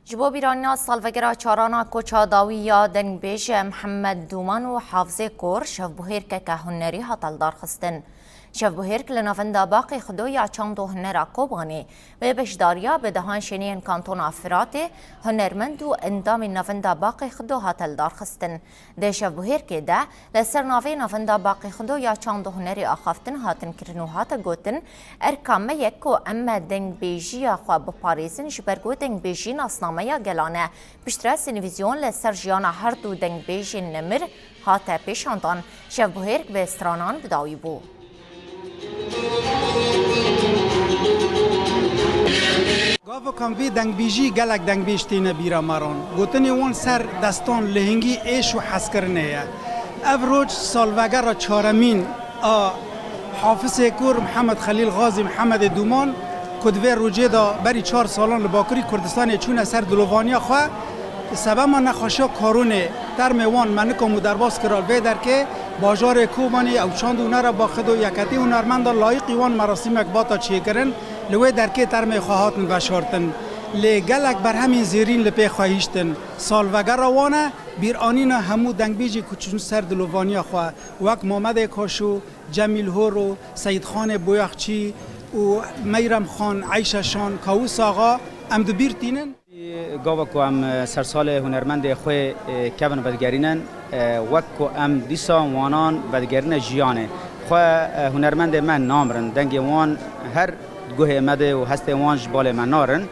جبو بیرانیا سالوگرا چارانا کوچا داوی یا دنگ بیش محمد دومان و حافظه کور شف بوهیر که هنری هاتل دار خستن. شف بوهیر که لنافنده باقی خدو یا چاندو هنرا کوبانی و بشداریا به دهان شنین کانتون افراته هنرمند و اندام نافنده باقی خدو هاتل دار خستن. ده شف بوهیر که ده لسر نافی نافنده باقی خدو یا چاندو هنری آخافتن هاتن کرنو هات گوتن ارکامه یکو اما دنگ بیجی خواب بپاریزن جبرگو دنگ بیجی ناسنامه یا گلانه پشتره سنویزیون لسر جیانا هر دو دنگ بیجی نمر هاته پیشاندان شف بوهیر به استرانان بداوی بو. گاو کاموی دنگ بیجی گلک دنگ بیشتینه بیرا ماران گوتنی وان سر دستان لهنگی ایش و حس کرنه افروج سالوگر چارمین حافظ کور محمد خلیل غازی محمد دومان کدوه روجه دا بری 4 سالان لباکری کردستان چون سر دلوانیا خواه سبب ما نخواشا کارونه در میوان منکمو درباس کرال ویدر که باجار کوبانی او چاند اونها را با خود و یکتی هنرمند لایقی وان مراسم اکباتا چیه کرن لوی در که در میخواهاتن و شارتن لگلک بر همین زیرین لپی خواهیشتن سالوگر روانه بیرانین همو دنگ بیجی کچون سر دلوانیا خواه وک محمد کاشو جمیل هورو سید خان بویخچی و میرم خان عیشه شان کاووس آقا ام دو بیرتینن گاوا کو ام سرسال هنرمند خوی کبن بدگرینن وک کو ام دیسا وانان بدگرین جیانه خو هنرمند من نامرن دنگ وان هر گوه مده و هست وان جبال من نارن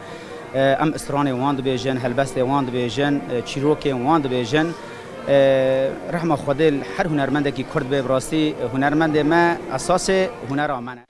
ام استران وان دو بیجن هلبست وان دو بیجن چیروک وان دو بیجن رحمه خدل هر هنرمند کی کرد به براستی هنرمند ما اساس هنر آمنه